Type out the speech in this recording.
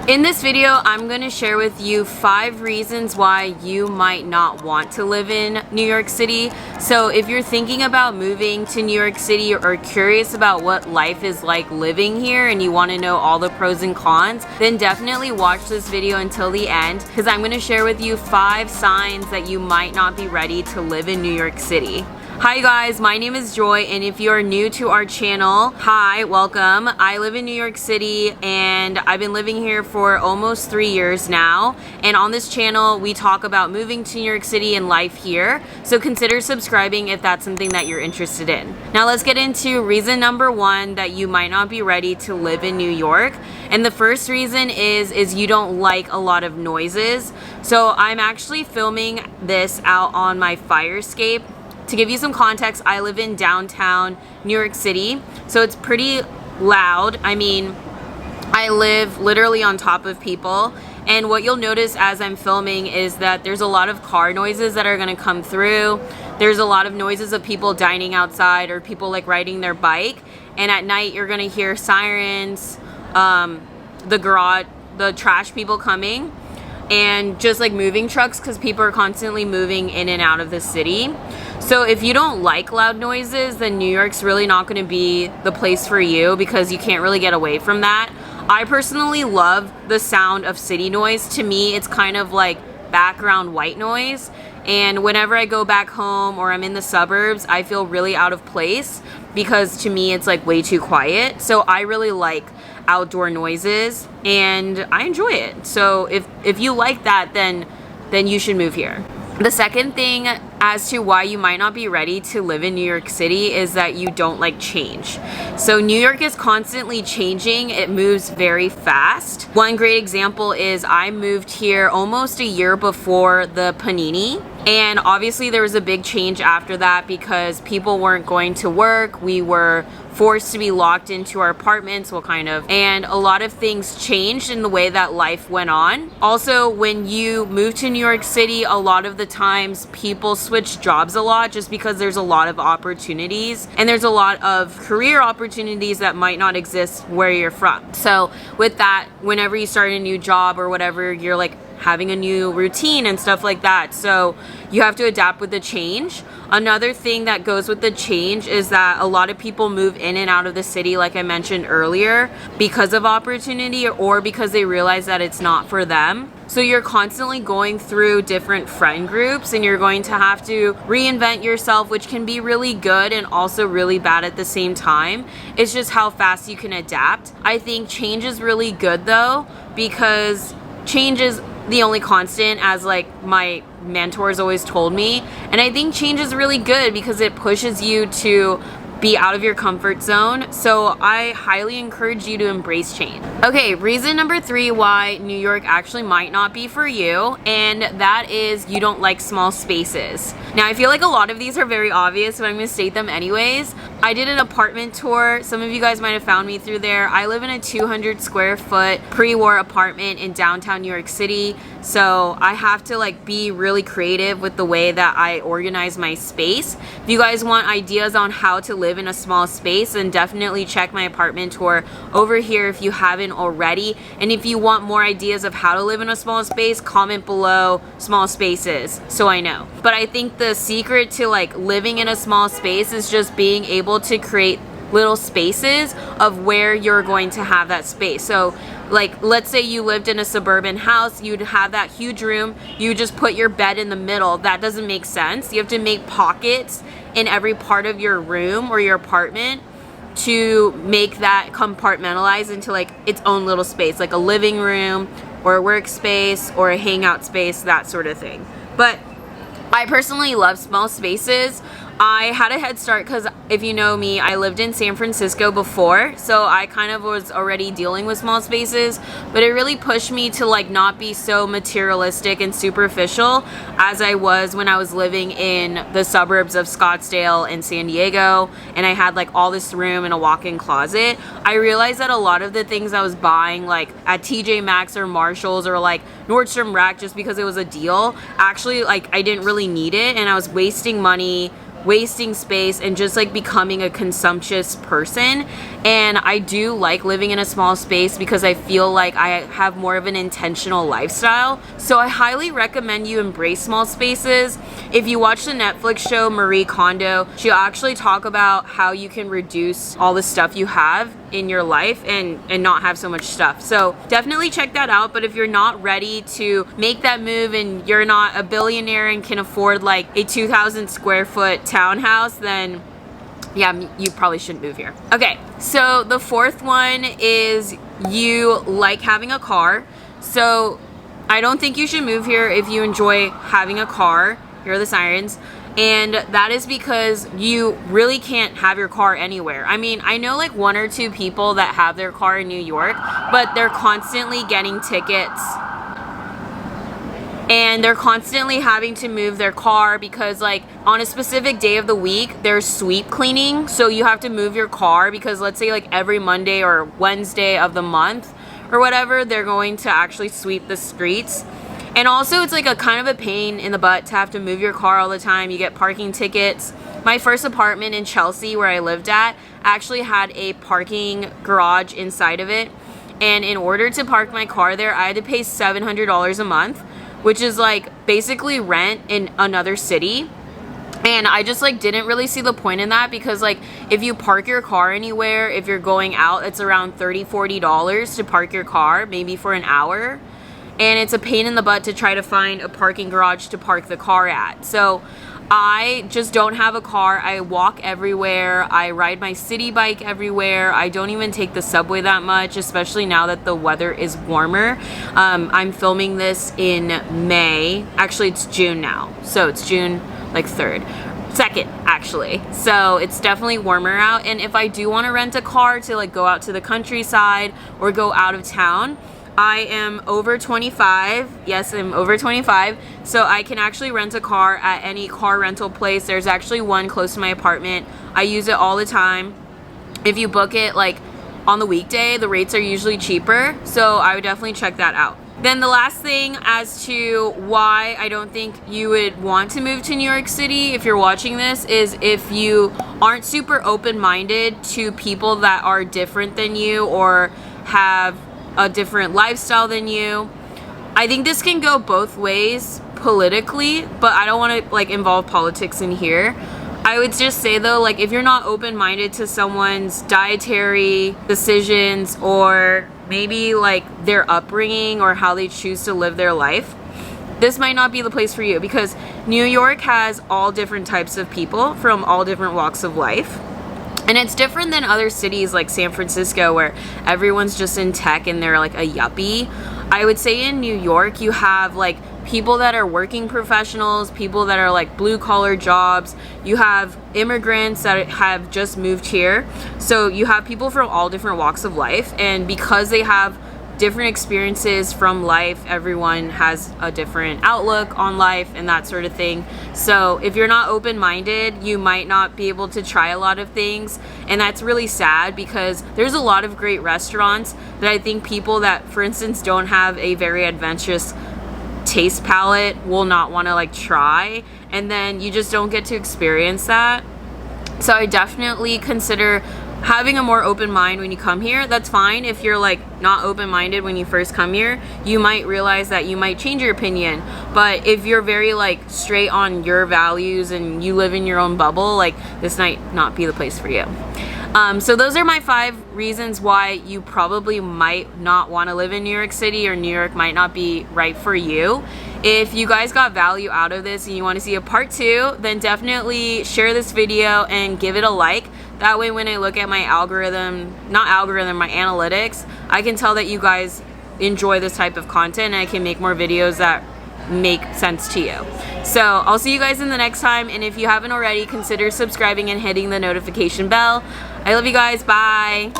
In this video, I'm going to share with you 5 reasons why you might not want to live in New York City. So if you're thinking about moving to New York City or curious about what life is like living here and you want to know all the pros and cons, then definitely watch this video until the end because I'm going to share with you 5 signs that you might not be ready to live in New York City. Hi guys, my name is Joy, and if you are new to our channel, hi, welcome. I live in New York City and I've been living here for almost 3 years now, and on this channel we talk about moving to New York City and life here, so consider subscribing if that's something that you're interested in. Now let's get into reason number 1 that you might not be ready to live in New York. And the first reason is you don't like a lot of noises. So I'm actually filming this out on my fire escape. To give you some context, I live in downtown New York City, so it's pretty loud. I mean, I live literally on top of people, and what you'll notice as I'm filming is that there's a lot of car noises that are gonna come through. There's a lot of noises of people dining outside or people like riding their bike, and at night you're gonna hear sirens, the trash people coming, and just like moving trucks because people are constantly moving in and out of the city. So if you don't like loud noises, then New York's really not going to be the place for you because you can't really get away from that. I personally love the sound of city noise. To me, it's kind of like background white noise. And whenever I go back home or I'm in the suburbs, I feel really out of place because to me, it's like way too quiet. So I really like outdoor noises and I enjoy it. So if you like that, then you should move here. The second thing as to why you might not be ready to live in New York City is that you don't like change. So New York is constantly changing. It moves very fast. One great example is I moved here almost a year before the panini. And obviously there was a big change after that because people weren't going to work. We were forced to be locked into our apartments, and a lot of things changed in the way that life went on. Also, when you move to New York City, a lot of the times people switch jobs a lot just because there's a lot of opportunities and there's a lot of career opportunities that might not exist where you're from. So with that, whenever you start a new job or whatever, you're like having a new routine and stuff like that. So you have to adapt with the change. Another thing that goes with the change is that a lot of people move in and out of the city, like I mentioned earlier, because of opportunity or because they realize that it's not for them. So you're constantly going through different friend groups and you're going to have to reinvent yourself, which can be really good and also really bad at the same time. It's just how fast you can adapt. I think change is really good though, because change is the only constant, as like my mentors always told me. And I think change is really good because it pushes you to be out of your comfort zone. So I highly encourage you to embrace change. Okay, reason number 3 why New York actually might not be for you, and that is you don't like small spaces. Now I feel like a lot of these are very obvious, but I'm gonna state them anyways. I did an apartment tour. Some of you guys might have found me through there. I live in a 200 square foot pre-war apartment in downtown New York City. So I have to like be really creative with the way that I organize my space. If you guys want ideas on how to live in a small space, then definitely check my apartment tour over here if you haven't already. And if you want more ideas of how to live in a small space, comment below small spaces so I know. But I think the secret to like living in a small space is just being able to create little spaces of where you're going to have that space. So like, let's say you lived in a suburban house, you'd have that huge room, you just put your bed in the middle. That doesn't make sense. You have to make pockets in every part of your room or your apartment to make that compartmentalize into like its own little space, like a living room or a workspace or a hangout space, that sort of thing. But I personally love small spaces. I had a head start because if you know me, I lived in San Francisco before, so I kind of was already dealing with small spaces, but it really pushed me to like not be so materialistic and superficial as I was when I was living in the suburbs of Scottsdale and San Diego, and I had like all this room and a walk-in closet. I realized that a lot of the things I was buying like at TJ Maxx or Marshall's or like Nordstrom Rack just because it was a deal, actually like I didn't really need it and I was wasting money wasting space and just like becoming a consumptuous person. And I do like living in a small space because I feel like I have more of an intentional lifestyle. So I highly recommend you embrace small spaces. If you watch the Netflix show Marie Kondo, she'll actually talk about how you can reduce all the stuff you have in your life and not have so much stuff. So definitely check that out. But if you're not ready to make that move and you're not a billionaire and can afford like a 2,000 square foot townhouse, then yeah, you probably shouldn't move here. Okay, so the fourth one is you like having a car. So I don't think you should move here if you enjoy having a car. Here are the sirens. And that is because you really can't have your car anywhere. I mean, I know like 1 or 2 people that have their car in New York, but they're constantly getting tickets. And they're constantly having to move their car because like on a specific day of the week, there's sweep cleaning. So you have to move your car because let's say like every Monday or Wednesday of the month or whatever, they're going to actually sweep the streets. And also it's like a kind of a pain in the butt to have to move your car all the time. You get parking tickets. My first apartment in Chelsea where I lived at actually had a parking garage inside of it. And in order to park my car there, I had to pay $700 a month, which is like basically rent in another city. And I just like didn't really see the point in that because like if you park your car anywhere, if you're going out, it's around $30-$40 to park your car, maybe for an hour. And it's a pain in the butt to try to find a parking garage to park the car at. So I just don't have a car. I walk everywhere. I ride my city bike everywhere. I don't even take the subway that much, especially now that the weather is warmer. I'm filming this in May. Actually, it's June now. So it's June like 2nd actually. So it's definitely warmer out. And if I do want to rent a car to like go out to the countryside or go out of town, I am over 25. Yes, I'm over 25. So I can actually rent a car at any car rental place. There's actually one close to my apartment. I use it all the time. If you book it like on the weekday, the rates are usually cheaper. So I would definitely check that out. Then the last thing as to why I don't think you would want to move to New York City if you're watching this is if you aren't super open-minded to people that are different than you or have a different lifestyle than you. I think this can go both ways politically, but I don't want to like involve politics in here. I would just say though, like if you're not open-minded to someone's dietary decisions or maybe like their upbringing or how they choose to live their life, this might not be the place for you because New York has all different types of people from all different walks of life. And it's different than other cities like San Francisco where everyone's just in tech and they're like a yuppie. I would say in New York you have like people that are working professionals, people that are like blue collar jobs. You have immigrants that have just moved here. So you have people from all different walks of life. And because they have different experiences from life, everyone has a different outlook on life and that sort of thing. So if you're not open-minded, you might not be able to try a lot of things, and that's really sad because there's a lot of great restaurants that I think people that, for instance, don't have a very adventurous taste palette will not want to like try, and then you just don't get to experience that. So I definitely consider having a more open mind when you come here. That's fine if you're like not open-minded when you first come here. You might realize that you might change your opinion, but if you're very like straight on your values and you live in your own bubble, like this might not be the place for you. So those are my 5 reasons why you probably might not want to live in New York City, or New York might not be right for you. If you guys got value out of this and you want to see a part 2, then definitely share this video and give it a like. That way when I look at my my analytics, I can tell that you guys enjoy this type of content and I can make more videos that make sense to you. So I'll see you guys in the next time, and if you haven't already, consider subscribing and hitting the notification bell. I love you guys. Bye.